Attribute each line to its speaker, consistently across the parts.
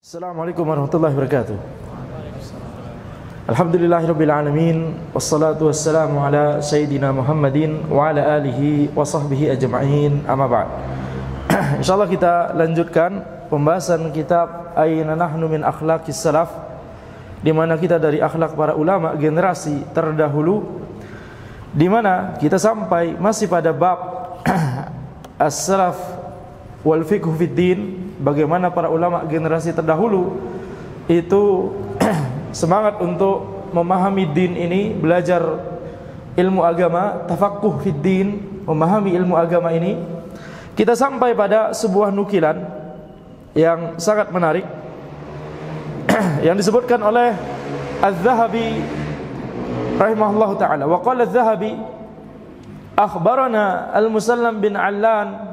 Speaker 1: Assalamualaikum warahmatullahi wabarakatuh. Alhamdulillahirabbil alamin wassalatu wassalamu ala sayyidina Muhammadin wa ala alihi wa sahbihi ajma'in. Amma ba'd. Insyaallah kita lanjutkan pembahasan kitab Aina Nahnu min Akhlaqis Salaf, di mana kita dari akhlak para ulama generasi terdahulu, di mana kita sampai masih pada bab as-salaf wal fiqh fid din. Bagaimana para ulama generasi terdahulu itu semangat untuk memahami din ini, belajar ilmu agama, tafaqquh fid din, memahami ilmu agama ini. Kita sampai pada sebuah nukilan yang sangat menarik yang disebutkan oleh Az-Zahabi rahimahullahu taala. Wa qala Az-Zahabi akhbarana Al-Musallam bin Allan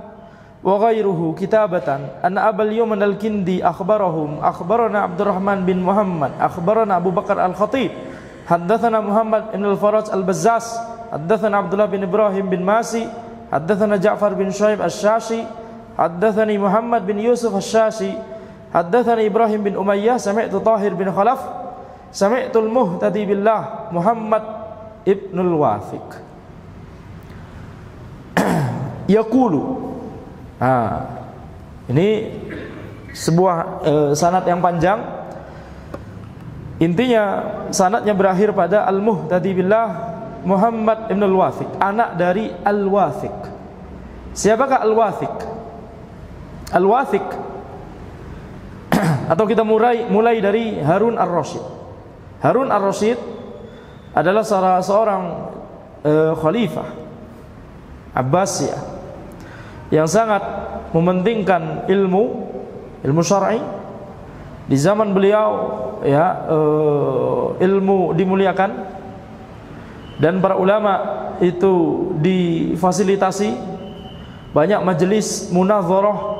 Speaker 1: wa ghairuhu kitabatan anna Abul Yaman al-Kindi akhbarana Abdurrahman bin Muhammad akhbarana Abu Bakar al-Khatib haddatsana Muhammad ibn al-Faraj al-Bazzaz haddatsana Abdullah bin Ibrahim bin Masi haddatsana Ja'far bin Shu'aib asy-Syashi haddatsani Muhammad bin Yusuf asy-Syashi haddatsani Ibrahim bin Umayyah sami'tu Tahir bin Khalaf sami'tu al-Muhtadi billah Muhammad ibn al-Wathiq yaqulu. Ini sebuah sanad yang panjang. Intinya sanadnya berakhir pada Al-Muhtadi billah Muhammad ibn al-Wathiq, anak dari Al-Wathiq. Siapakah Al-Wathiq? Al-Wathiq atau kita mulai dari Harun ar-Rasyid. Harun ar-Rasyid adalah salah seorang khalifah Abbasiyah yang sangat mementingkan ilmu syar'i. Di zaman beliau ilmu dimuliakan dan para ulama itu difasilitasi, banyak majelis munazarah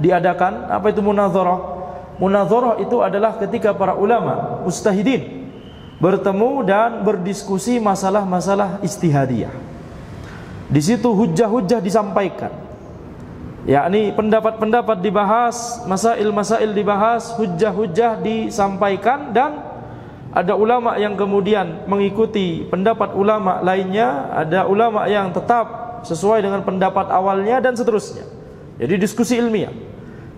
Speaker 1: diadakan. Apa itu munazarah? Munazarah itu adalah ketika para ulama mujtahidin bertemu dan berdiskusi masalah-masalah ijtihadiyah. Di situ hujjah-hujjah disampaikan, yakni pendapat-pendapat dibahas, masail-masail dibahas, hujjah-hujjah disampaikan, dan ada ulama yang kemudian mengikuti pendapat ulama lainnya, ada ulama yang tetap sesuai dengan pendapat awalnya, dan seterusnya. Jadi diskusi ilmiah.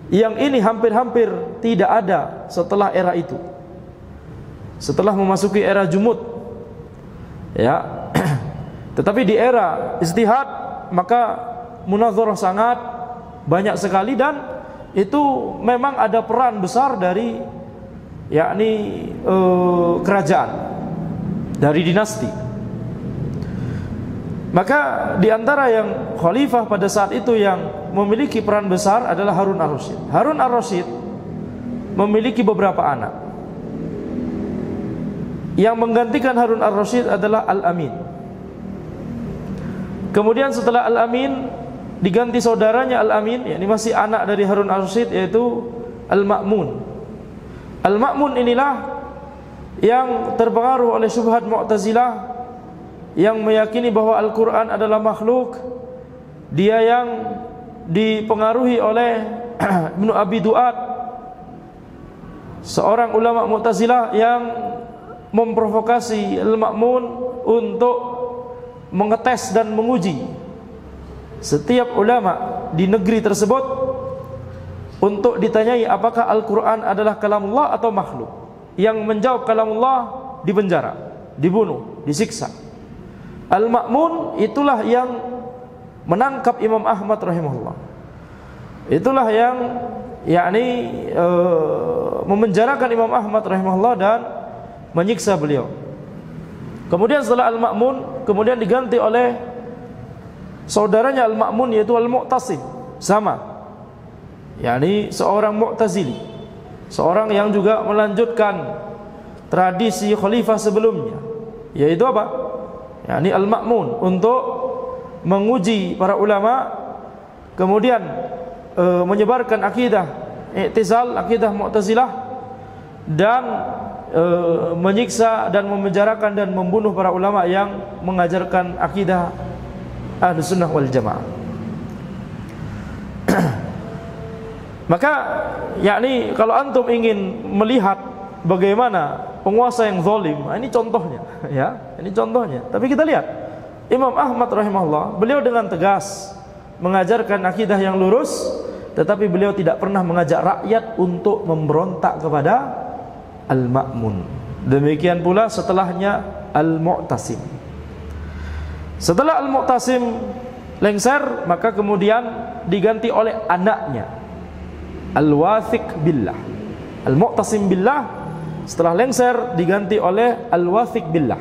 Speaker 1: Yang ini hampir-hampir tidak ada setelah era itu. Setelah memasuki era jumud. Tetapi di era ijtihad maka munazarah sangat banyak sekali, dan itu memang ada peran besar dari kerajaan, dari dinasti. Maka di antara yang khalifah pada saat itu yang memiliki peran besar adalah Harun ar-Rasyid. Harun ar-Rasyid memiliki beberapa anak. Yang menggantikan Harun ar-Rasyid adalah Al-Amin. Kemudian setelah Al-Amin diganti saudaranya Al-Amin, ini masih anak dari Harun ar-Rasyid, yaitu Al-Ma'mun. Al-Ma'mun inilah yang terpengaruh oleh syubhat Mu'tazilah yang meyakini bahwa Al-Quran adalah makhluk. Dia yang dipengaruhi oleh Ibnu Abi Du'ad, seorang ulama Mu'tazilah yang memprovokasi Al-Ma'mun untuk mengetes dan menguji setiap ulama di negeri tersebut untuk ditanyai apakah Al-Quran adalah kalamullah atau makhluk. Yang menjawab kalamullah dipenjara, dibunuh, disiksa. Al-Ma'mun itulah yang menangkap Imam Ahmad rahimahullah. Itulah yang memenjarakan Imam Ahmad rahimahullah dan menyiksa beliau. Kemudian setelah Al-Ma'mun kemudian diganti oleh saudaranya Al-Ma'mun, yaitu Al-Mu'tasim. Sama, seorang Mu'tazili, seorang yang juga melanjutkan tradisi khalifah sebelumnya, yaitu apa? Al-Ma'mun, untuk menguji para ulama, kemudian menyebarkan akidah i'tizal, akidah Mu'tazilah, dan menyiksa dan memenjarakan dan membunuh para ulama yang mengajarkan akidah Ahlus Sunnah wal Jamaah. Maka yakni kalau antum ingin melihat bagaimana penguasa yang zalim, ini contohnya ya, ini contohnya. Tapi kita lihat Imam Ahmad rahimahullah, beliau dengan tegas mengajarkan akidah yang lurus, tetapi beliau tidak pernah mengajak rakyat untuk memberontak kepada Al-Ma'mun. Demikian pula setelahnya Al-Mu'tasim. Setelah Al-Mu'tasim lengser, maka kemudian diganti oleh anaknya Al-Wathiq billah. Al-Mu'tasim billah setelah lengser diganti oleh Al-Wathiq billah.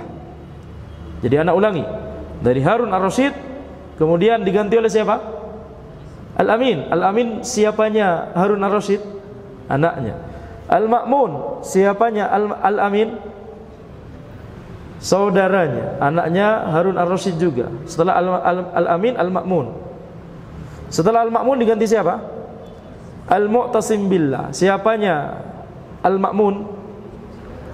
Speaker 1: Jadi anak ulangi, dari Harun ar-Rasyid kemudian diganti oleh siapa? Al-Amin. Al-Amin siapanya Harun ar-Rasyid? Anaknya. Al-Ma'mun siapanya Al-Amin? Saudaranya, anaknya Harun ar-Rasyid juga. Setelah Al-Amin, Al-Ma'mun. Setelah Al-Ma'mun diganti siapa? Al-Mu'tasim billah. Siapanya Al-Ma'mun?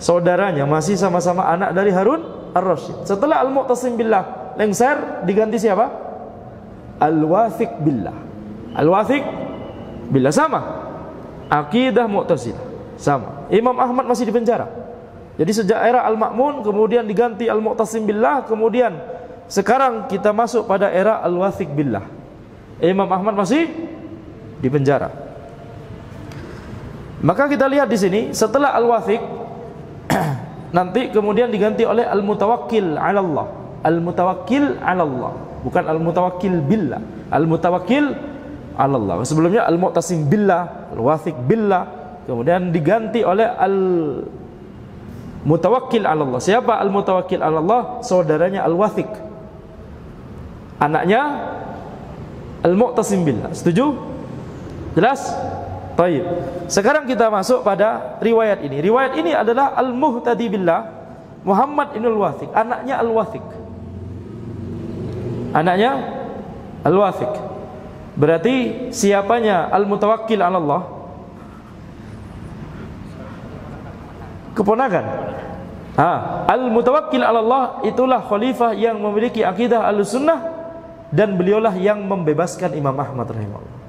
Speaker 1: Saudaranya, masih sama-sama anak dari Harun ar-Rasyid. Setelah Al-Mu'tasim billah lengser, diganti siapa? Al-Wathiq billah. Al-Wathiq billah, sama akidah Mu'tazilah, sama. Imam Ahmad masih di penjara. Jadi sejak era Al-Ma'mun kemudian diganti Al-Mu'tasim billah, kemudian sekarang kita masuk pada era Al-Wathiq billah. Imam Ahmad masih di penjara. Maka kita lihat di sini setelah Al-Wathiq nanti kemudian diganti oleh Al-Mutawakkil 'ala Allah. Al-Mutawakkil 'ala Allah, bukan Al-Mutawakkil billah. Al-Mutawakkil 'ala Allah. Sebelumnya Al-Mu'tasim billah, Al-Wathiq billah, kemudian diganti oleh Al-Mutawakkil 'ala Allah. Siapa Al-Mutawakkil 'ala Allah? Saudaranya Al-Wathiq, anaknya Al-Mu'tasim billah. Setuju? Jelas? Baik. Sekarang kita masuk pada riwayat ini. Riwayat ini adalah Al-Muhtadi billah, Muhammad ibn Al-Wathiq, anaknya Al-Wathiq. Anaknya Al-Wathiq. Berarti siapanya Al-Mutawakkil 'ala Allah? Keponakan. Al-Mutawakkil 'ala Allah itulah khalifah yang memiliki akidah Ahlussunnah, dan beliaulah yang membebaskan Imam Ahmad rahimahullah.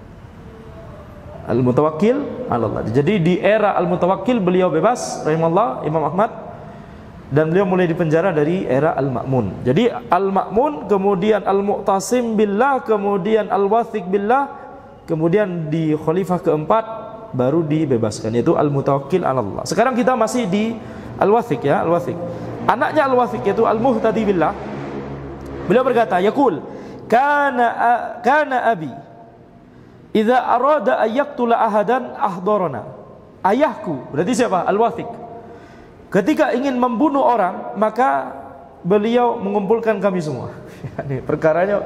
Speaker 1: Al-Mutawakkil 'ala Allah. Jadi di era Al-Mutawakkil beliau bebas rahimahullah Imam Ahmad, dan beliau mulai dipenjara dari era Al-Ma'mun. Jadi Al-Ma'mun, kemudian Al-Mu'tasim billah, kemudian Al-Wathiq billah, kemudian di khalifah keempat baru dibebaskan, yaitu Al-Mutawakkil 'ala Allah. Sekarang kita masih di Al-Wathiq ya, Al-Wathiq. Anaknya Al-Wathiq yaitu Al-Muhtadi billah. Beliau berkata, yaqul kana abi idza arada an yaqtula ahadan ahdarana. Ayahku, berarti siapa? Al-Wathiq. Ketika ingin membunuh orang, maka beliau mengumpulkan kami semua. Ini perkaranya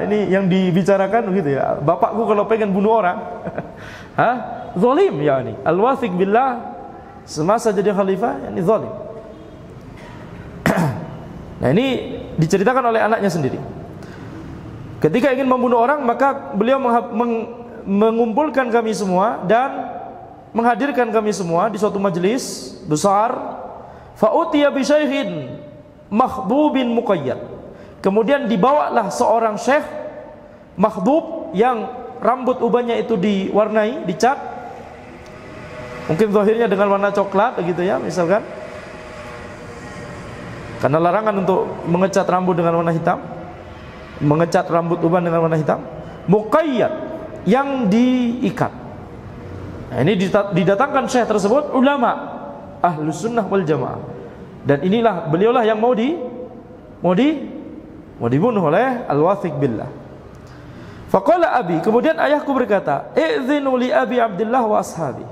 Speaker 1: ini yang dibicarakan begitu ya. Bapakku kalau pengen bunuh orang, zalim ya ini. Al-Wathiq billah semasa jadi khalifah, ini zalim. Nah, ini diceritakan oleh anaknya sendiri. Ketika ingin membunuh orang, maka beliau mengumpulkan kami semua dan menghadirkan kami semua di suatu majelis besar. Fa'utiya bi syaikhin makhdubin muqayyad. Kemudian dibawalah seorang syekh makhdub yang rambut ubannya itu diwarnai, dicat. Mungkin zahirnya dengan warna coklat begitu ya, misalkan. Karena larangan untuk mengecat rambut dengan warna hitam, mengecat rambut uban dengan warna hitam. Muqayyad, yang diikat. Nah, ini didatangkan syekh tersebut, ulama Ahlus Sunnah wal Jamaah. Dan inilah beliaulah yang mau dibunuh oleh Al-Wathiq billah. Faqala abi, kemudian ayahku berkata, "Idzinu li abi Abdullah wa ashabi."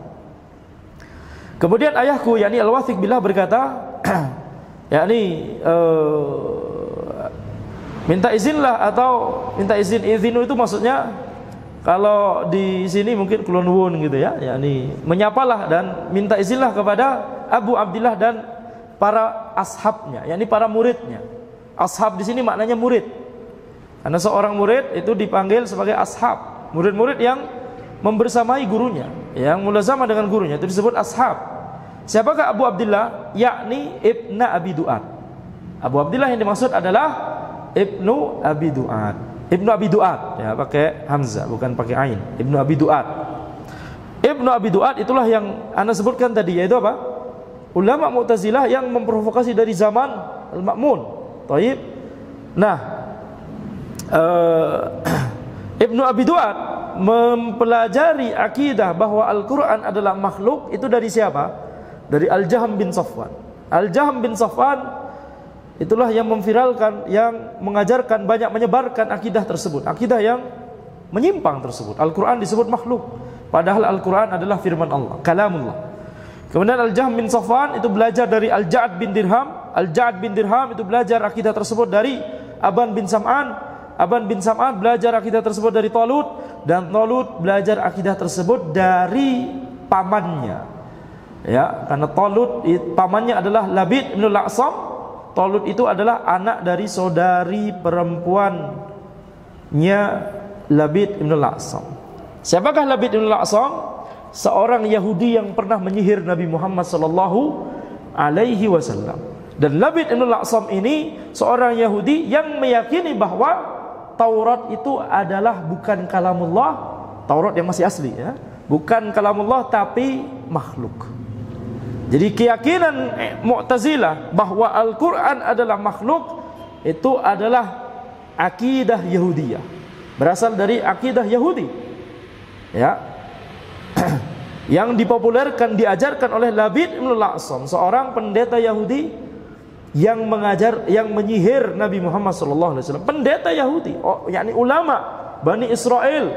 Speaker 1: Kemudian ayahku, yakni Al-Wathiq billah berkata, yakni minta izinlah, atau minta izinu itu maksudnya kalau di sini mungkin kulon nuwun gitu ya, yakni menyapalah dan minta izinlah kepada Abu Abdillah dan para ashabnya, yakni para muridnya. Ashab di sini maknanya murid. Karena seorang murid itu dipanggil sebagai ashab, murid-murid yang membersamai gurunya, yang mulazamah dengan gurunya, itu disebut ashab. Siapakah Abu Abdillah? Yakni Ibnu Abi Du'ad. Abu Abdillah yang dimaksud adalah Ibnu Abi Du'ad. Ibnu Abi Du'ad ya, pakai hamzah bukan pakai ain. Ibnu Abi Du'ad. Ibnu Abi Duat itulah yang Anda sebutkan tadi, yaitu apa? Ulama Mu'tazilah yang memprovokasi dari zaman Al-Ma'mun. Taib. Nah, Ibnu Abi Duat mempelajari akidah bahwa Al-Quran adalah makhluk itu dari siapa? Dari Al-Jahm bin Safwan. Al-Jahm bin Safwan itulah yang memviralkan, yang mengajarkan, banyak menyebarkan akidah tersebut, akidah yang menyimpang tersebut. Al-Quran disebut makhluk, padahal Al-Quran adalah firman Allah, kalamullah. Kemudian Al-Jahm bin Safwan itu belajar dari Al-Ja'ad bin Dirham. Al-Ja'ad bin Dirham itu belajar akidah tersebut dari Aban bin Sam'an. Aban bin Sam'an belajar akidah tersebut dari Talut, dan Talut belajar akidah tersebut dari pamannya. Ya, karena Talut pamannya adalah Labid bin Al-A'sam. Talut itu adalah anak dari saudari perempuannya Labid bin Al-A'sam. Siapakah Labid bin Al-A'sam? Seorang Yahudi yang pernah menyihir Nabi Muhammad sallallahu alaihi wasallam. Dan Labid bin Al-A'sam ini seorang Yahudi yang meyakini bahwa Taurat itu adalah bukan kalamullah, Taurat yang masih asli ya, bukan kalamullah tapi makhluk. Jadi keyakinan Mu'tazilah bahwa Al-Quran adalah makhluk itu adalah akidah Yahudiyah, berasal dari akidah Yahudi ya, yang dipopulerkan, diajarkan oleh Labid bin Al-A'sam, seorang pendeta Yahudi yang mengajar, yang menyihir Nabi Muhammad SAW. Pendeta Yahudi, yakni ulama Bani Israel.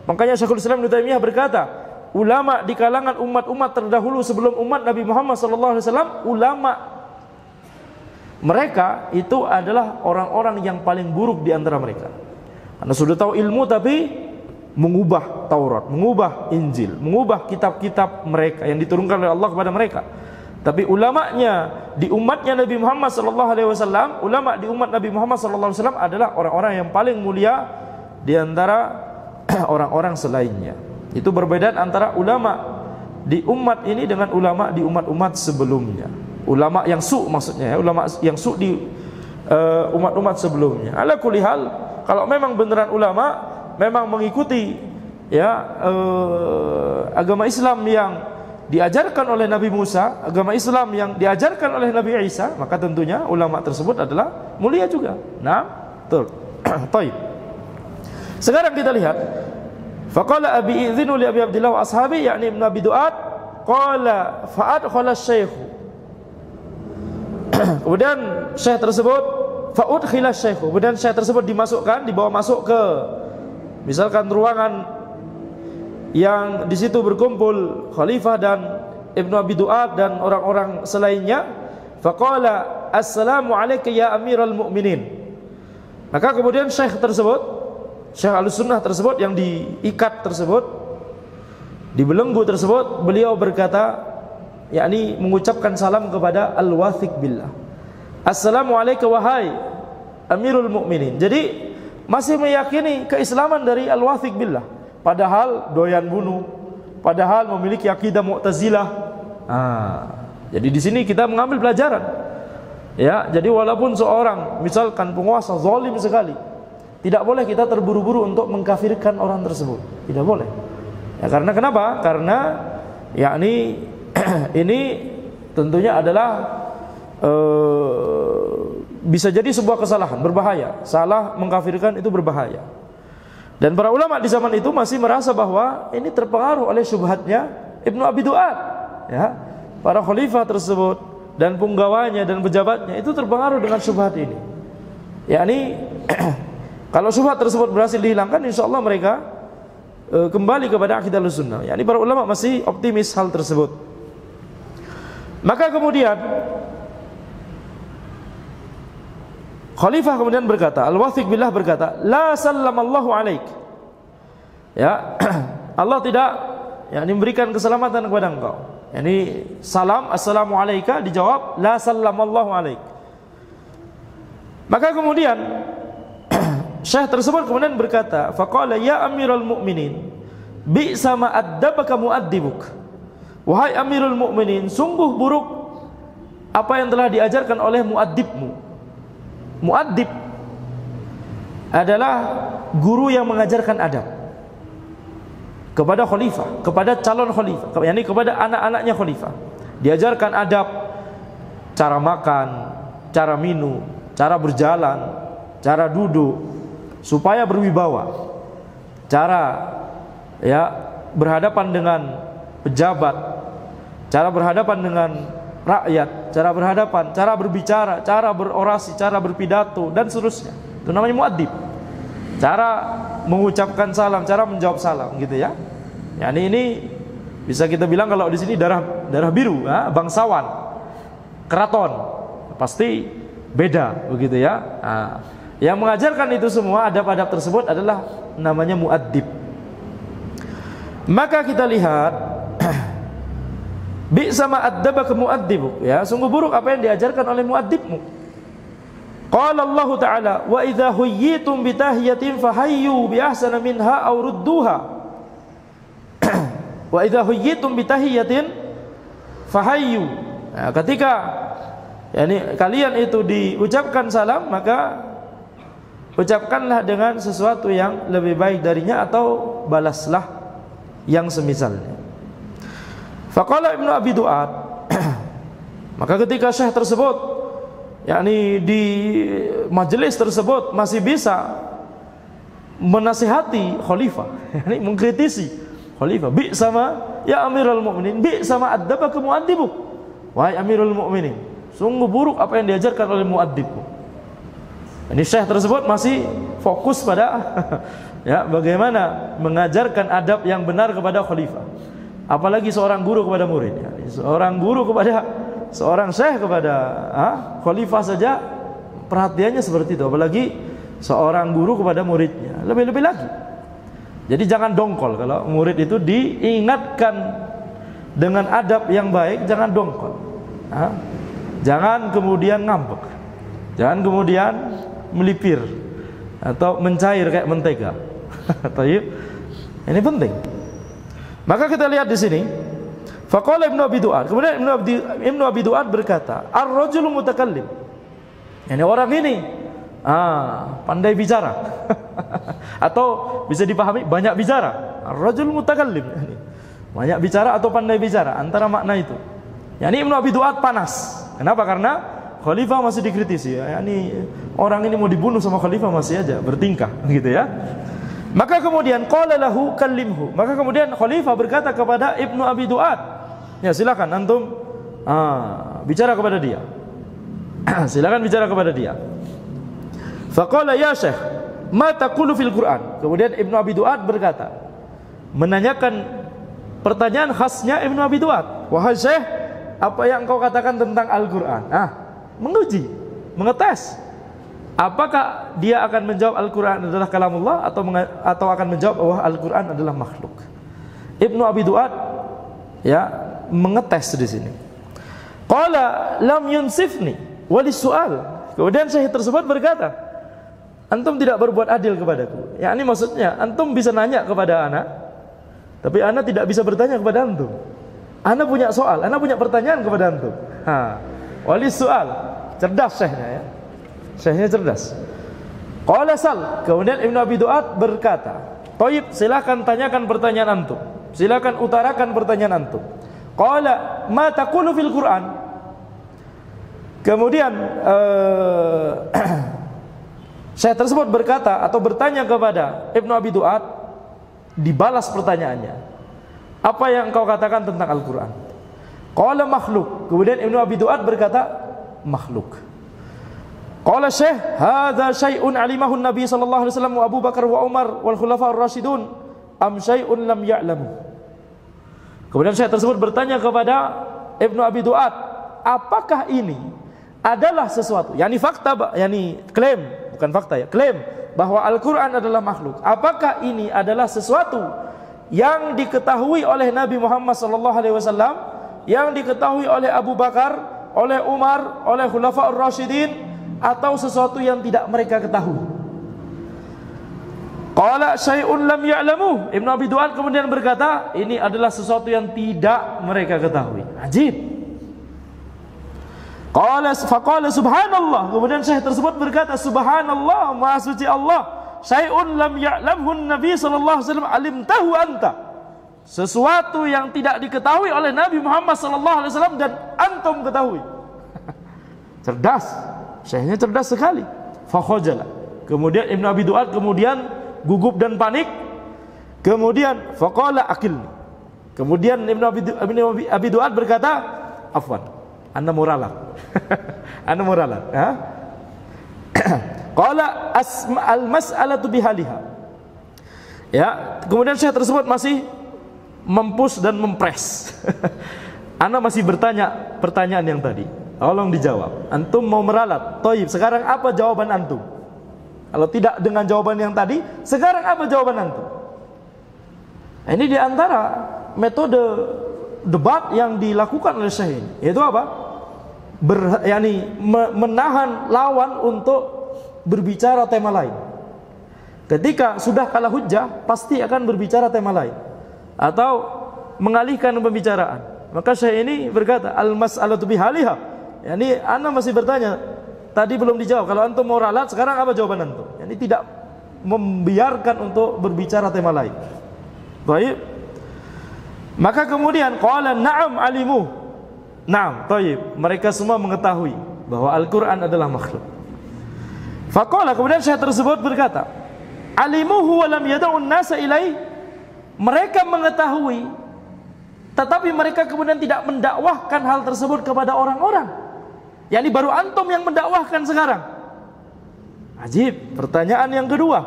Speaker 1: Makanya Syekhul Islam Ibnu Taimiyah berkata, ulama di kalangan umat-umat terdahulu sebelum umat Nabi Muhammad SAW, ulama mereka itu adalah orang-orang yang paling buruk di antara mereka. Karena sudah tahu ilmu tapi mengubah Taurat, mengubah Injil, mengubah kitab-kitab mereka yang diturunkan oleh Allah kepada mereka. Tapi ulamanya di umatnya Nabi Muhammad SAW, ulama di umat Nabi Muhammad SAW adalah orang-orang yang paling mulia di antara orang-orang selainnya. Itu perbedaan antara ulama di umat ini dengan ulama di umat-umat sebelumnya. Ulama yang su' maksudnya ya, ulama yang su' di umat-umat sebelumnya. Ala kulli hal, kalau memang beneran ulama memang mengikuti ya agama Islam yang diajarkan oleh Nabi Musa, agama Islam yang diajarkan oleh Nabi Isa, maka tentunya ulama tersebut adalah mulia juga. Nah, betul. Baik. Sekarang kita lihat. Faqala abi idzinu li Abi Abdillah wa ashabi, yakni Ibnu Abi Duat, qala fa'adkhala asy-syaikh. Kemudian syekh tersebut fa'udkhila asy-syaikh. Kemudian syekh tersebut dimasukkan, dibawa masuk ke misalkan ruangan yang di situ berkumpul khalifah dan Ibnu Abi Duat dan orang-orang selainnya. Faqala assalamu alayka ya amiral mu'minin. Maka kemudian syekh tersebut, Syekh Ahlussunnah tersebut yang diikat tersebut, dibelenggu tersebut, beliau berkata, yakni mengucapkan salam kepada al-wathiq billah. Assalamu alayka wahai amirul mu'minin. Jadi masih meyakini keislaman dari al-wathiq billah, padahal doyan bunuh, padahal memiliki akidah Mu'tazilah. Jadi di sini kita mengambil pelajaran. Ya, jadi walaupun seorang misalkan penguasa zalim sekali, tidak boleh kita terburu-buru untuk mengkafirkan orang tersebut. Tidak boleh. Ya, karena kenapa? Karena yakni ini tentunya adalah bisa jadi sebuah kesalahan, berbahaya. Salah mengkafirkan itu berbahaya. Dan para ulama di zaman itu masih merasa bahwa ini terpengaruh oleh syubhatnya Ibnu Abi Duat. Ya, para khalifah tersebut dan punggawanya dan pejabatnya itu terpengaruh dengan syubhat ini. Yakni kalau syubhat tersebut berhasil dihilangkan, insyaallah mereka kembali kepada akidah Ahlussunnah. Yakni para ulama masih optimis hal tersebut. Maka kemudian khalifah kemudian berkata, Al-Wathiq billah berkata, la sallamallahu alaik. Ya, Allah tidak yakni memberikan keselamatan kepada engkau. Yani salam assalamu alayka dijawab la sallamallahu alaik. Maka kemudian syekh tersebut kemudian berkata, faqala ya amiral mu'minin bi'sa ma addabaka mu'addibuk. Wahai amirul mu'minin, sungguh buruk apa yang telah diajarkan oleh mu'addibmu. Mu'addib adalah guru yang mengajarkan adab. kepada khalifah, kepada calon khalifah, yakni kepada anak-anaknya khalifah. Diajarkan adab, cara makan, cara minum, cara berjalan, cara duduk, supaya berwibawa, cara berhadapan dengan pejabat, cara berhadapan dengan rakyat, cara berbicara, cara berorasi, cara berpidato dan seterusnya. Itu namanya muadzib. Cara mengucapkan salam, cara menjawab salam, gitu ya. Yani ini bisa kita bilang kalau di sini darah biru, bangsawan, keraton, pasti beda, begitu ya. Nah, yang mengajarkan itu semua adab-adab tersebut adalah namanya muadzib. Maka kita lihat bi'sa ma addabaka mu'adzibuk, ya, sungguh buruk apa yang diajarkan oleh muadzibmu. Qala Allah Ta'ala, wa idza huyyitum bi tahiyatin fahayyu bi ahsana minha aw rudduha. Wa idza huyyitum bi tahiyatin fahayyu. Nah, ketika kalian itu diucapkan salam, maka ucapkanlah dengan sesuatu yang lebih baik darinya atau balaslah yang semisalnya. Faqala Ibnu Abi Du'ad, maka ketika syekh tersebut di majelis tersebut masih bisa menasihati khalifah, mengkritisi khalifah, bi sama ya Amirul Mukminin, bi sama addabaka muadzibuk, wahai Amirul Mukminin, sungguh buruk apa yang diajarkan oleh muadzibku. Ini syekh tersebut masih fokus pada bagaimana mengajarkan adab yang benar kepada khalifah. Apalagi seorang guru kepada murid, seorang guru kepada seorang syekh kepada khalifah saja perhatiannya seperti itu, apalagi seorang guru kepada muridnya, lebih-lebih lagi. Jadi jangan dongkol kalau murid itu diingatkan dengan adab yang baik, jangan dongkol. Jangan kemudian ngambek, jangan kemudian melipir atau mencair kayak mentega. Ini penting. Maka kita lihat di sini, faqala Ibnu Abi Du'ad, kemudian Ibnu Abi Du'ad berkata, ar-rajulu mutakallim. Ini orang ini pandai bicara. Atau bisa dipahami banyak bicara. Ar-rajulu mutakallim. Banyak bicara atau pandai bicara, antara makna itu. Yani Ibnu Abi Du'ad panas. Kenapa? Karena khalifah masih dikritisi. Orang ini mau dibunuh sama khalifah masih aja bertingkah, gitu ya. Maka kemudian qala lahu kallimhu. Maka kemudian khalifah berkata kepada Ibnu Abi Du'ad, ya silakan antum bicara kepada dia. Silakan bicara kepada dia. Faqala ya Syekh, ma taqulu fil Qur'an. Kemudian Ibnu Abi Du'ad berkata, menanyakan pertanyaan khasnya Ibnu Abi Du'ad. Wahai Syekh, apa yang engkau katakan tentang Al-Qur'an? Menguji, mengetes. Apakah dia akan menjawab Al-Quran adalah kalamullah atau akan menjawab bahwa Al-Quran adalah makhluk? Ibnu Abi Du'ad mengetes di sini. Qala lam yunsifni walis su'al. Kemudian syekh tersebut berkata, antum tidak berbuat adil kepadaku. Ini maksudnya antum bisa nanya kepada ana, tapi ana tidak bisa bertanya kepada antum. Ana punya soal, ana punya pertanyaan kepada antum. Walis su'al. Cerdas syekhnya ya. Syekhnya cerdas. Qala sal. Kemudian Ibnu Abi Du'ad berkata, "Thayyib, silakan tanyakan pertanyaan antum. Silakan utarakan pertanyaan antum." Qala ma taqulu fil Qur'an. Kemudian Syekh tersebut berkata atau bertanya kepada Ibnu Abi Du'ad, dibalas pertanyaannya. Apa yang engkau katakan tentang Al-Qur'an? Qala makhluk. Kemudian Ibnu Abi Du'ad berkata, makhluk. Qala Syekh, hadza syai'un alimahu Nabi sallallahu alaihi wasallam wa Abu Bakar wa Umar wal khulafa ar-rasyidun am syai'un lam ya'lamu. Kemudian Syekh tersebut bertanya kepada Ibnu Abi Du'ad, apakah ini adalah sesuatu, fakta, klaim, bukan fakta ya, klaim bahwa Al-Qur'an adalah makhluk. Apakah ini adalah sesuatu yang diketahui oleh Nabi Muhammad sallallahu alaihi wasallam, yang diketahui oleh Abu Bakar, oleh Umar, oleh khulafa ar-rasyidin, atau sesuatu yang tidak mereka ketahui? Qala syai'un lam ya'lamu. Ibnu Abi Du'ad kemudian berkata, ini adalah sesuatu yang tidak mereka ketahui. Ajib. Faqala subhanallah. Kemudian syekh tersebut berkata, subhanallah, maha suci Allah. Syai'un lam ya'lamhu Nabi sallallahu alaihi wasallam alimtahu anta. sesuatu yang tidak diketahui oleh Nabi Muhammad SAW dan antum ketahui. Cerdas, syekhnya cerdas sekali. Fakhajala. Kemudian Ibnu Abi Duat kemudian gugup dan panik. Kemudian faqala aqilni. Kemudian Ibnu Abi Duat berkata, afwan, ana muralat. Ana muralat, ha? Qala al-mas'alatu bihaliha. Ya, kemudian syekh tersebut masih mempus dan mempres. Ana masih bertanya pertanyaan yang tadi. Tolong dijawab. Antum mau meralat. Thayyib, sekarang apa jawaban antum? Kalau tidak dengan jawaban yang tadi, sekarang apa jawaban antum? Nah, ini di antara metode debat yang dilakukan oleh syekh ini. Yaitu apa? Menahan lawan untuk berbicara tema lain. Ketika sudah kalah hujjah, pasti akan berbicara tema lain atau mengalihkan pembicaraan. Maka syekh ini berkata, al-mas'alatu bihaliha. Yani ana masih bertanya, tadi belum dijawab. Kalau antum mau ralat, sekarang apa jawaban antum? Yani tidak membiarkan untuk berbicara tema lain. Baik. Maka kemudian qala na'am alimu. Na'am, baik. Mereka semua mengetahui bahwa Al-Qur'an adalah makhluk. Faqala, kemudian syekh tersebut berkata, alimuhu wa lam yad'un nasa ilaih. Mereka mengetahui, tetapi mereka kemudian tidak mendakwahkan hal tersebut kepada orang-orang. Yani baru antum yang mendakwahkan sekarang. Ajib. Pertanyaan yang kedua.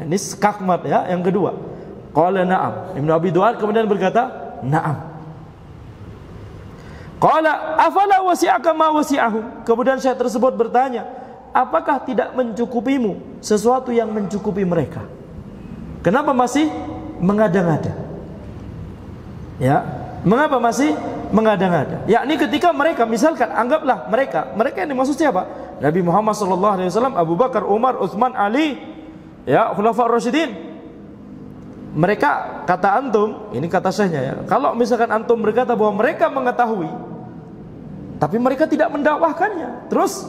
Speaker 1: Ini skakmat ya, yang kedua. Qala na'am. Ibnu Abi Duat kemudian berkata, na'am. Qala afala wasi'aka ma wasi'ahum. Kemudian syekh tersebut bertanya, apakah tidak mencukupimu sesuatu yang mencukupi mereka? Kenapa masih mengada-ngada? Ya, mengapa masih mengada-ngada? Yakni ketika mereka, misalkan anggaplah mereka ini maksud siapa? Nabi Muhammad SAW, Abu Bakar, Umar, Utsman, Ali, ya, Khulafaur Rasyidin. Mereka, kata antum, ini kata syekhnya ya, kalau misalkan antum berkata bahwa mereka mengetahui, tapi mereka tidak mendakwahkannya, terus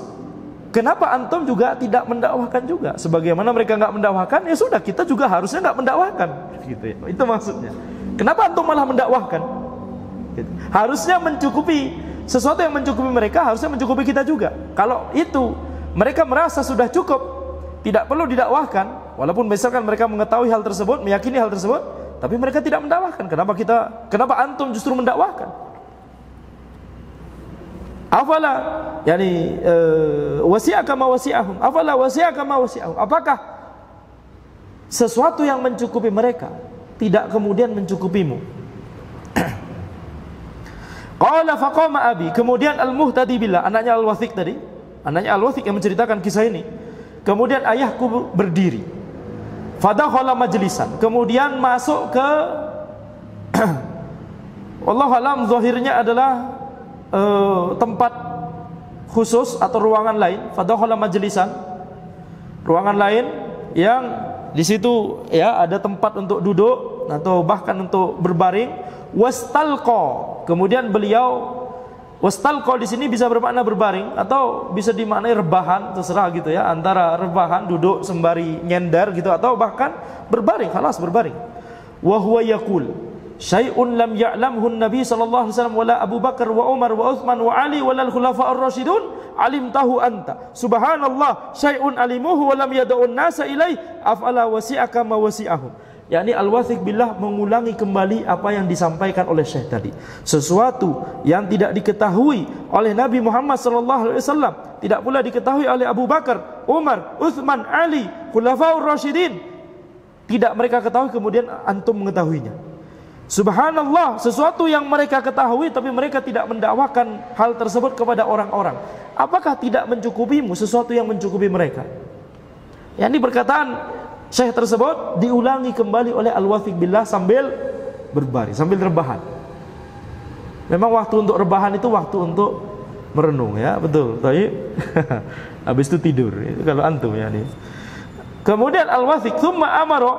Speaker 1: kenapa antum juga tidak mendakwahkan juga? Sebagaimana mereka nggak mendakwahkan, ya sudah, kita juga harusnya nggak mendakwahkan, gitu ya. Itu maksudnya. Kenapa antum malah mendakwahkan? Gitu. Harusnya mencukupi sesuatu yang mencukupi mereka, harusnya mencukupi kita juga. Kalau itu mereka merasa sudah cukup, tidak perlu didakwahkan, walaupun misalkan mereka mengetahui hal tersebut, meyakini hal tersebut, tapi mereka tidak mendakwahkan. Kenapa antum justru mendakwahkan? Afala yani wasi'aka ma wasi'ahum. Afala wasi'aka ma wasi'ahum. Apakah sesuatu yang mencukupi mereka tidak kemudian mencukupimu? Qala faqama abi. Kemudian Al-Muhtadi billah, anaknya Al-Wathiq tadi, anaknya Al-Wathiq yang menceritakan kisah ini. Kemudian ayahku berdiri. Fadakhala majlisan. Kemudian masuk ke wallahu alam, zahirnya adalah tempat khusus atau ruangan lain. Fadakhala majlisan, ruangan lain yang di situ ya ada tempat untuk duduk atau bahkan untuk berbaring. Wastalqa, kemudian beliau, wastalqa di sini bisa bermakna berbaring atau bisa dimaknai rebahan, terserah gitu ya, antara rebahan duduk sembari nyender gitu atau bahkan berbaring, khalas berbaring. Wa huwa yaqul syai'un lam ya'lamhu an-nabi sallallahu alaihi wasallam wala Abu Bakar wa Umar wa Utsman wa Ali wala al-khulafa'ur rasyidun alimtahu anta subhanallah syai'un alimuhu wa lam yad'un nasa ilaih afala wasi'aka ma wasi'ahum. yakni Al-Wathiq billah mengulangi kembali apa yang disampaikan oleh Syekh tadi. Sesuatu yang tidak diketahui oleh Nabi Muhammad SAW, tidak pula diketahui oleh Abu Bakar, Umar, Utsman, Ali, Khulafaur Rasyidin, tidak mereka ketahui kemudian antum mengetahuinya. Subhanallah, sesuatu yang mereka ketahui tapi mereka tidak mendakwakan hal tersebut kepada orang-orang. Apakah tidak mencukupimu sesuatu yang mencukupi mereka? Ini perkataan Syekh tersebut diulangi kembali oleh Al-Wathiq billah sambil berbaring, sambil rebahan. Memang waktu untuk rebahan itu waktu untuk merenung ya, betul. Baik. Habis itu tidur. Itu kalau antum ya nih. Kemudian Al-Wathiq tsumma amara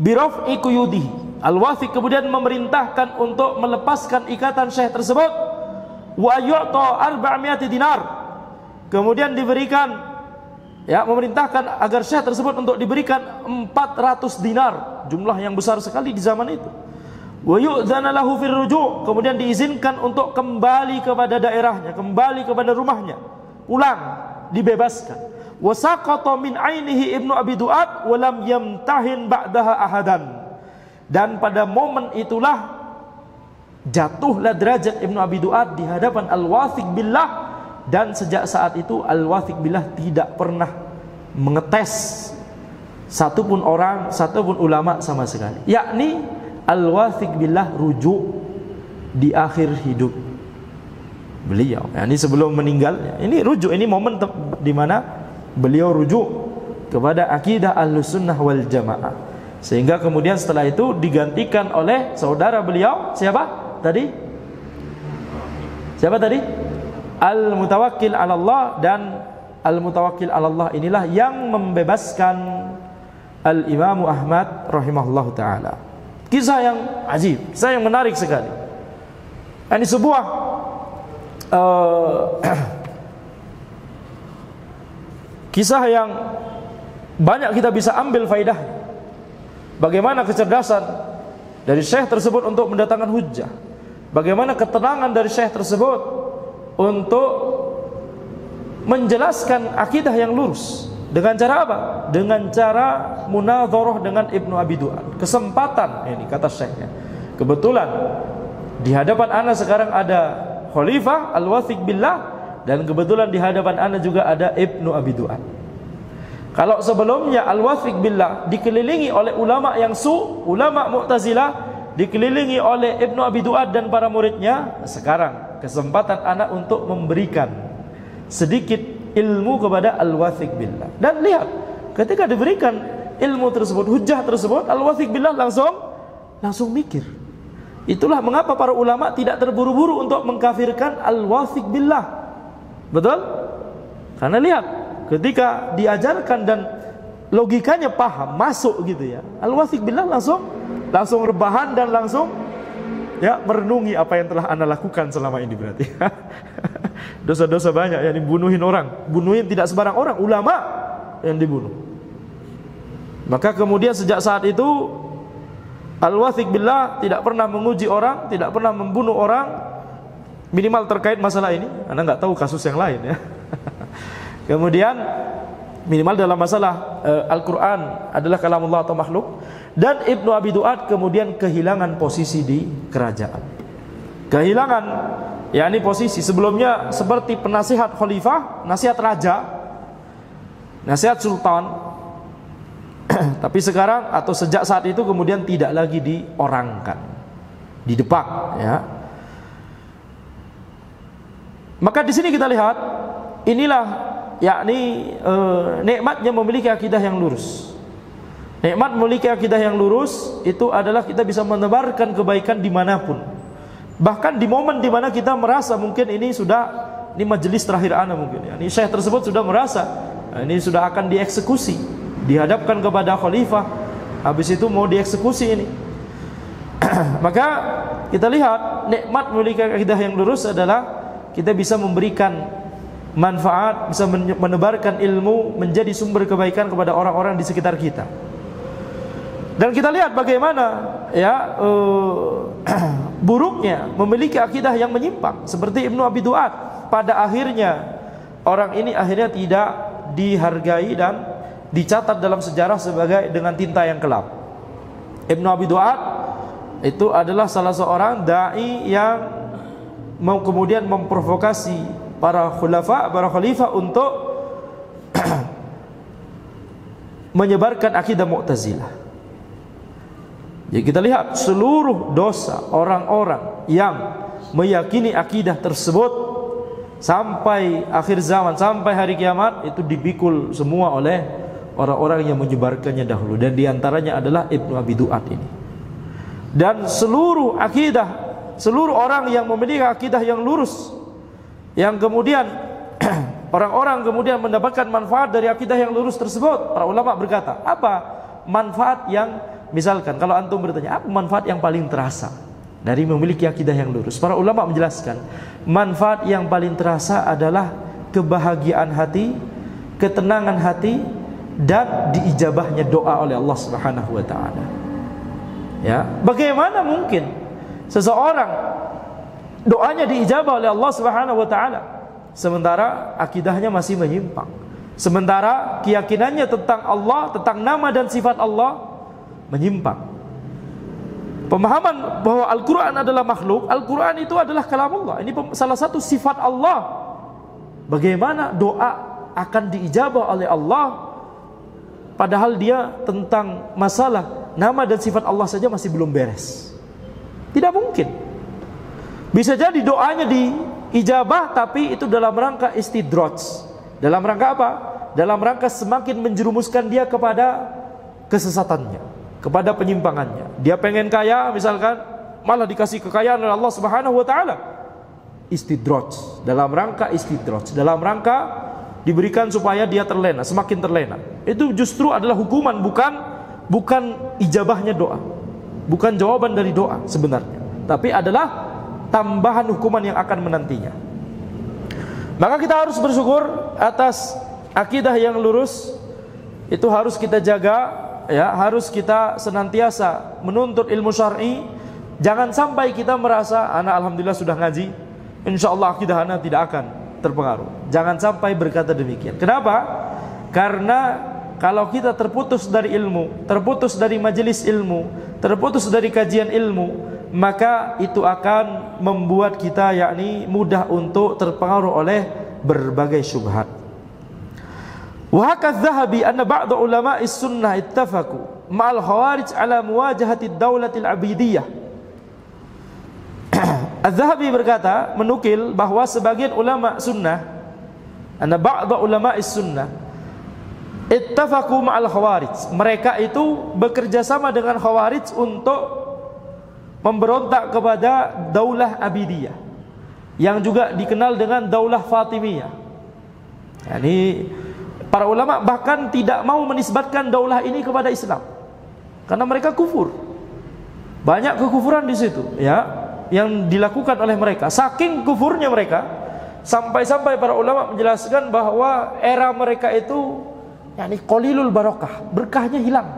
Speaker 1: bi raf'i quyudihi. Al-Wathiq kemudian memerintahkan untuk melepaskan ikatan Syekh tersebut. Wa yu'ta 400 dinar. Kemudian diberikan, ya, memerintahkan agar Syekh tersebut untuk diberikan 400 dinar, jumlah yang besar sekali di zaman itu. wa yu'dzana lahu fir ruju', kemudian diizinkan untuk kembali kepada daerahnya, kembali kepada rumahnya, pulang, dibebaskan. Wa saqata min ainihi Ibnu Abi Du'ad wa lam yamtahin ba'daha ahadan. Dan pada momen itulah jatuhlah derajat Ibnu Abi Du'ad di hadapan Al-Wathiq Billah, dan sejak saat itu Al-Wathiq Billah tidak pernah mengetes satupun orang, satupun ulama sama sekali. Yakni Al-Wathiq Billah rujuk di akhir hidup beliau. Ini sebelum meninggalnya. Ini rujuk, ini momen di mana beliau rujuk kepada akidah Ahlussunnah wal Jamaah. Sehingga kemudian setelah itu digantikan oleh saudara beliau, siapa? Tadi? Siapa tadi? Al-Mutawakkil 'ala Allah, dan Al-Mutawakkil 'ala Allah inilah yang membebaskan Al-Imam Ahmad rahimahullahu taala. Kisah yang ajib, kisah yang menarik sekali. Ini sebuah kisah yang banyak kita bisa ambil faedah. Bagaimana kecerdasan dari syekh tersebut untuk mendatangkan hujjah, bagaimana ketenangan dari syekh tersebut untuk menjelaskan akidah yang lurus. Dengan cara apa? Dengan cara munadharah dengan Ibnu Abi Du'ad. Kesempatan ini kata syekhnya. Kebetulan di hadapan ana sekarang ada Khalifah Al-Wathiq Billah, dan kebetulan di hadapan ana juga ada Ibnu Abi Du'ad. Kalau sebelumnya Al-Wathiq Billah dikelilingi oleh ulama yang ulama Mu'tazilah, dikelilingi oleh Ibnu Abi Du'ad dan para muridnya, sekarang kesempatan anak untuk memberikan sedikit ilmu kepada Al-Wathiq Billah. Dan lihat, ketika diberikan ilmu tersebut, hujjah tersebut, Al-Wathiq Billah langsung mikir. Itulah mengapa para ulama tidak terburu-buru untuk mengkafirkan Al-Wathiq Billah. Betul? Karena lihat, ketika diajarkan dan logikanya paham, masuk gitu ya, Al-Wathiq Billah langsung rebahan dan langsung ya merenungi apa yang telah anda lakukan selama ini. Berarti dosa-dosa banyak yang dibunuhin orang, bunuhin tidak sembarang orang, ulama yang dibunuh. Maka kemudian sejak saat itu Al-Wathiq Billah tidak pernah menguji orang, tidak pernah membunuh orang, minimal terkait masalah ini. Anda nggak tahu kasus yang lain ya. Kemudian minimal dalam masalah Al-Quran adalah kalamullah atau makhluk. Dan Ibnu Abi Du'ad kemudian kehilangan posisi di kerajaan, kehilangan yakni posisi sebelumnya seperti penasihat khalifah, nasihat raja, nasihat sultan. Tapi sekarang atau sejak saat itu kemudian tidak lagi diorangkan, didepak ya. Maka di sini kita lihat inilah yakni nikmatnya memiliki akidah yang lurus. Nikmat memiliki akidah yang lurus itu adalah kita bisa menebarkan kebaikan dimanapun. Bahkan di momen dimana kita merasa mungkin ini majelis terakhir ana mungkin ya. Ini syekh tersebut sudah merasa ini sudah akan dieksekusi, dihadapkan kepada khalifah, habis itu mau dieksekusi ini. Maka kita lihat nikmat memiliki akidah yang lurus adalah kita bisa memberikan manfaat, bisa menebarkan ilmu, menjadi sumber kebaikan kepada orang-orang di sekitar kita. Dan kita lihat bagaimana ya buruknya memiliki akidah yang menyimpang seperti Ibnu Abi Du'ad. Pada akhirnya orang ini akhirnya tidak dihargai dan dicatat dalam sejarah sebagai dengan tinta yang kelap. Ibnu Abi Du'ad itu adalah salah seorang dai yang mau kemudian memprovokasi para khalifah untuk menyebarkan akidah Mu'tazilah. Jadi kita lihat seluruh dosa orang-orang yang meyakini akidah tersebut sampai akhir zaman, sampai hari kiamat itu dipikul semua oleh orang-orang yang menyebarkannya dahulu, dan diantaranya adalah Ibnu Abi Du'ad ini. Dan seluruh akidah, seluruh orang yang memiliki akidah yang lurus, yang kemudian orang-orang kemudian mendapatkan manfaat dari akidah yang lurus tersebut, para ulama berkata, apa manfaat yang, misalkan kalau antum bertanya, apa manfaat yang paling terasa dari memiliki akidah yang lurus? Para ulama menjelaskan, manfaat yang paling terasa adalah kebahagiaan hati, ketenangan hati, dan diijabahnya doa oleh Allah Subhanahu wa taala. Ya, bagaimana mungkin seseorang doanya diijabah oleh Allah Subhanahu wa taala sementara akidahnya masih menyimpang, sementara keyakinannya tentang Allah, tentang nama dan sifat Allah menyimpang. Pemahaman bahwa Al-Quran adalah makhluk, Al-Quran itu adalah kalamullah, ini salah satu sifat Allah. Bagaimana doa akan diijabah oleh Allah padahal dia tentang masalah nama dan sifat Allah saja masih belum beres? Tidak mungkin. Bisa jadi doanya diijabah, tapi itu dalam rangka istidraj. Dalam rangka apa? Dalam rangka semakin menjerumuskan dia kepada kesesatannya, kepada penyimpangannya. Dia pengen kaya misalkan, malah dikasih kekayaan oleh Allah Subhanahu wa taala. Istidraj, dalam rangka istidraj, dalam rangka diberikan supaya dia terlena, semakin terlena. Itu justru adalah hukuman, bukan ijabahnya doa, bukan jawaban dari doa sebenarnya, tapi adalah tambahan hukuman yang akan menantinya. Maka kita harus bersyukur atas akidah yang lurus. Itu harus kita jaga, ya, harus kita senantiasa menuntut ilmu syar'i. Jangan sampai kita merasa anak alhamdulillah sudah ngaji, insyaallah akidah anak tidak akan terpengaruh. Jangan sampai berkata demikian. Kenapa? Karena kalau kita terputus dari ilmu, terputus dari majelis ilmu, terputus dari kajian ilmu, maka itu akan membuat kita yakni mudah untuk terpengaruh oleh berbagai syubhat. Wa hakadz Dzahabi anna ba'd ulama'is sunnah ittafaqu ma'al khawarij ala muwajahati ad-daulatil abidiyah. Az-Zahabi berkata, menukil bahwa sebagian ulama sunnah, anna ba'd ulama'is sunnah ittafaqu ma'al khawarij, mereka itu bekerja sama dengan khawarij untuk memberontak kepada daulah Abidiyah yang juga dikenal dengan daulah Fatimiyah. Yani para ulama bahkan tidak mau menisbatkan daulah ini kepada Islam karena mereka kufur. Banyak kekufuran di situ, ya, yang dilakukan oleh mereka. Saking kufurnya mereka, sampai-sampai para ulama menjelaskan bahwa era mereka itu yakni qalilul barakah, berkahnya hilang.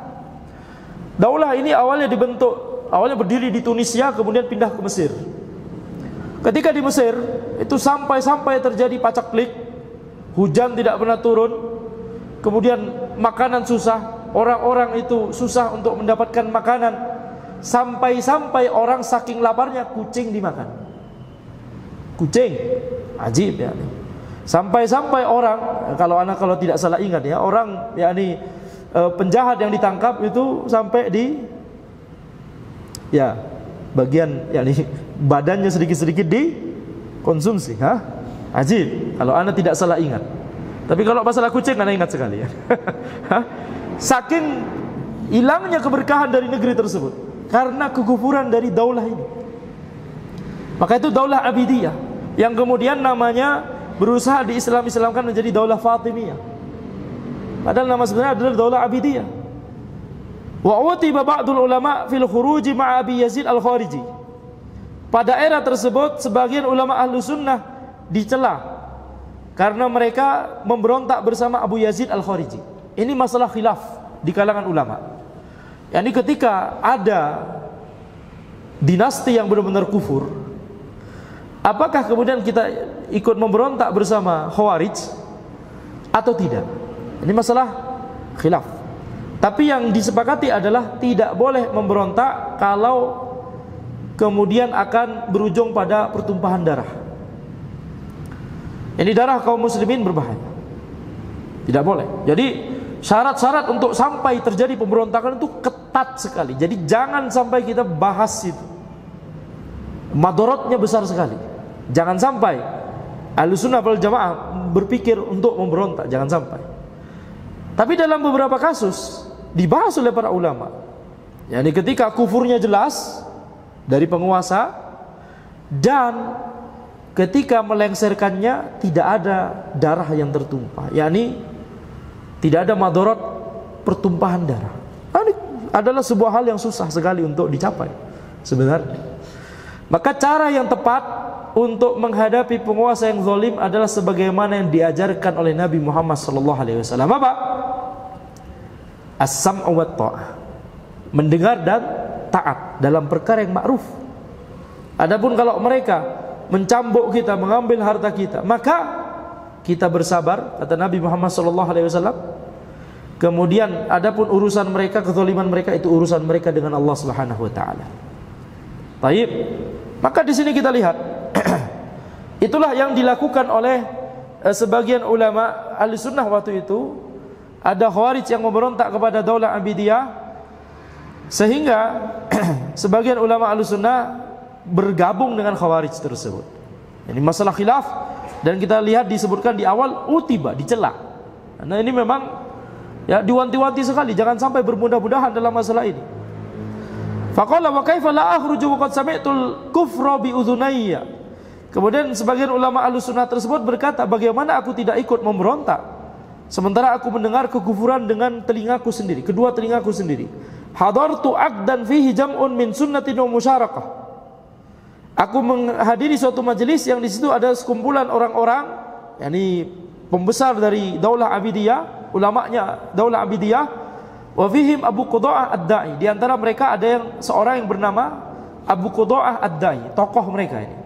Speaker 1: Daulah ini awalnya berdiri di Tunisia, kemudian pindah ke Mesir. Ketika di Mesir itu sampai terjadi pacaklik, hujan tidak pernah turun, kemudian makanan susah, orang-orang itu susah untuk mendapatkan makanan, sampai orang saking laparnya kucing dimakan. Kucing, ajib ya. Sampai orang, kalau tidak salah ingat ya, orang yakni penjahat yang ditangkap itu sampai di ya bagian yakni badannya sedikit-sedikit dikonsumsi, ajib kalau anda tidak salah ingat. Tapi kalau masalah kucing anda ingat sekali ya. Saking hilangnya keberkahan dari negeri tersebut karena kekufuran dari daulah ini. Maka itu daulah Abidiyah yang kemudian namanya berusaha diislamkan menjadi daulah Fatimiyah. Padahal nama sebenarnya adalah daulah Abidiyah. Wa utiba ba'dul ulama fil khuruj ma'a Abi Yazid al-Khariji. Pada era tersebut sebagian ulama ahlu sunnah dicela karena mereka memberontak bersama Abu Yazid al-Khariji. Ini masalah khilaf di kalangan ulama. Yani ketika ada dinasti yang benar-benar kufur, apakah kemudian kita ikut memberontak bersama Khawarij atau tidak? Ini masalah khilaf. Tapi yang disepakati adalah tidak boleh memberontak kalau kemudian akan berujung pada pertumpahan darah. Ini darah kaum muslimin berbahaya. Tidak boleh. Jadi syarat-syarat untuk sampai terjadi pemberontakan itu ketat sekali. Jadi jangan sampai kita bahas itu. Madorotnya besar sekali. Jangan sampai Ahlussunnah wal Jamaah berpikir untuk memberontak, jangan sampai. Tapi dalam beberapa kasus dibahas oleh para ulama. Yani ketika kufurnya jelas dari penguasa dan ketika melengsarkannya tidak ada darah yang tertumpah, yakni tidak ada madorot pertumpahan darah. Ini adalah sebuah hal yang susah sekali untuk dicapai sebenarnya. Maka cara yang tepat untuk menghadapi penguasa yang zalim adalah sebagaimana yang diajarkan oleh Nabi Muhammad SAW. Apa? As-sam'u wa ta'ah, mendengar dan taat dalam perkara yang ma'ruf. Adapun kalau mereka mencambuk kita, mengambil harta kita, maka kita bersabar, kata Nabi Muhammad SAW. Kemudian adapun urusan mereka, kezaliman mereka, itu urusan mereka dengan Allah Subhanahu wa taala. Baik. Maka di sini kita lihat itulah yang dilakukan oleh sebagian ulama Ahlussunnah waktu itu. Ada Khawarij yang memberontak kepada Daulah Abidiyah, sehingga sebagian ulama Ahlussunnah bergabung dengan Khawarij tersebut. Ini masalah khilaf, dan kita lihat disebutkan di awal utiba, dicela. Nah ini memang ya diwanti-wanti sekali, jangan sampai bermudah-mudahan dalam masalah ini. Faqala wa kaifa la akhruju wa qad sami'tul kufra bi udhunayya. Kemudian sebagian ulama Ahlussunnah tersebut berkata, bagaimana aku tidak ikut memberontak sementara aku mendengar kekufuran dengan telingaku sendiri, kedua telingaku sendiri. Hadartu aqdan fihi jam'un min sunnatin wa musyarakah. Aku menghadiri suatu majelis yang di situ ada sekumpulan orang-orang, yakni pembesar dari Daulah Abidiyah, ulamanya Daulah Abidiyah, wa fihim Abu Qudha'ah Ad-Da'i. Di antara mereka ada yang seorang yang bernama Abu Qudha'ah Ad-Da'i, tokoh mereka ini.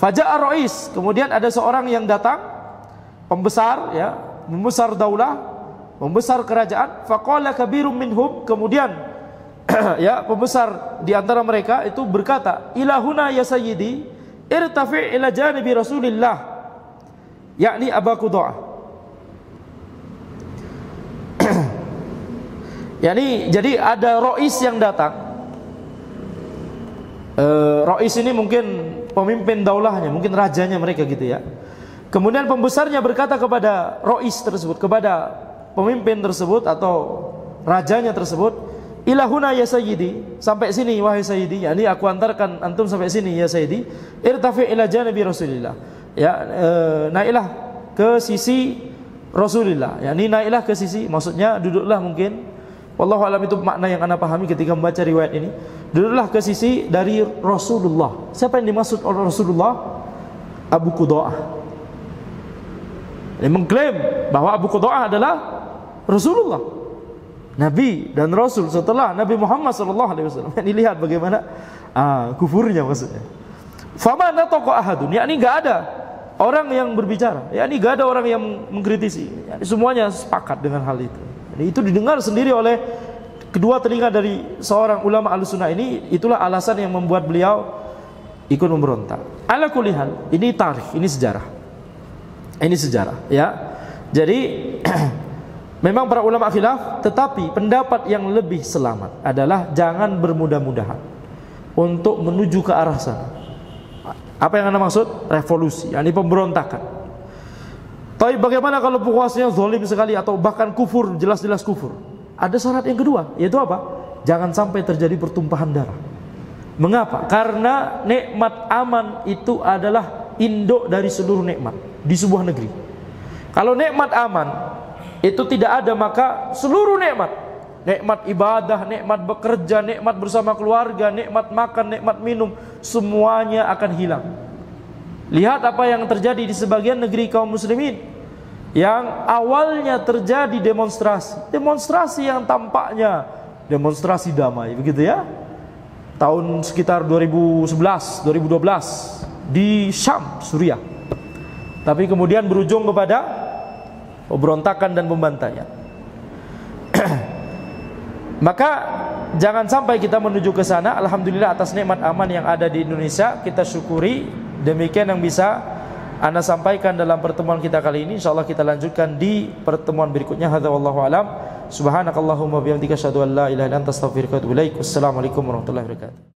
Speaker 1: Faja'a Rais, kemudian ada seorang yang datang, pembesar ya, membesar daulah, membesar kerajaan. Faqala kabirum minhum, kemudian ya pembesar di antara mereka itu berkata, ilahuna ya sayyidi irtafi' ila janibi Rasulillah, yakni Abu Qudha'ah. Yani jadi ada Rais yang datang. Rais ini mungkin pemimpin daulahnya, mungkin rajanya mereka gitu ya. Kemudian pembesarnya berkata kepada Rais tersebut, kepada pemimpin tersebut atau rajanya tersebut, ilahuna ya sayyidi, sampai sini wahai sayyidi, yakni aku antarkan antum sampai sini ya sayyidi, irtafi' ila janibi Rasulillah, ya naiklah ke sisi Rasulullah, yakni naiklah ke sisi, maksudnya duduklah mungkin, wallahu alam itu makna yang anda pahami ketika membaca riwayat ini, duduklah ke sisi dari Rasulullah. Siapa yang dimaksud oleh Rasulullah? Abu Qudha'ah. Dia mengklaim bahwa Abu Qudha'ah adalah Rasulullah, Nabi dan Rasul setelah Nabi Muhammad SAW. Ini lihat bagaimana kufurnya maksudnya. Fama nataqa ahadun, yakni enggak ada orang yang berbicara, yakni enggak ada orang yang mengkritisi, yakni semuanya sepakat dengan hal itu. Jadi itu didengar sendiri oleh kedua telinga dari seorang ulama Ahlussunnah ini. Itulah alasan yang membuat beliau ikut memberontak. Ala kulli hal, ini tarikh, ini sejarah. Ini sejarah, ya. Jadi memang para ulama khilaf, tetapi pendapat yang lebih selamat adalah jangan bermudah-mudahan untuk menuju ke arah sana. Apa yang anda maksud? Revolusi, yakni pemberontakan. Tapi bagaimana kalau puasnya zalim sekali atau bahkan kufur, jelas-jelas kufur? Ada syarat yang kedua, yaitu apa? Jangan sampai terjadi pertumpahan darah. Mengapa? Karena nikmat aman itu adalah induk dari seluruh nikmat di sebuah negeri. Kalau nikmat aman itu tidak ada, maka seluruh nikmat, nikmat ibadah, nikmat bekerja, nikmat bersama keluarga, nikmat makan, nikmat minum, semuanya akan hilang. Lihat apa yang terjadi di sebagian negeri kaum muslimin, yang awalnya terjadi demonstrasi yang tampaknya demonstrasi damai, begitu ya, tahun sekitar 2011, 2012 di Syam, Suriah. Tapi kemudian berujung kepada pemberontakan dan pembantaian. Maka jangan sampai kita menuju ke sana. Alhamdulillah atas nikmat aman yang ada di Indonesia, kita syukuri. Demikian yang bisa ana sampaikan dalam pertemuan kita kali ini. Insyaallah kita lanjutkan di pertemuan berikutnya. Hadza wallahu alam. Subhanakallahumma bihamdika asyhadu an la ilaha illa anta astaghfiruka wa atubu ilaik. Wassalamualaikum warahmatullahi wabarakatuh.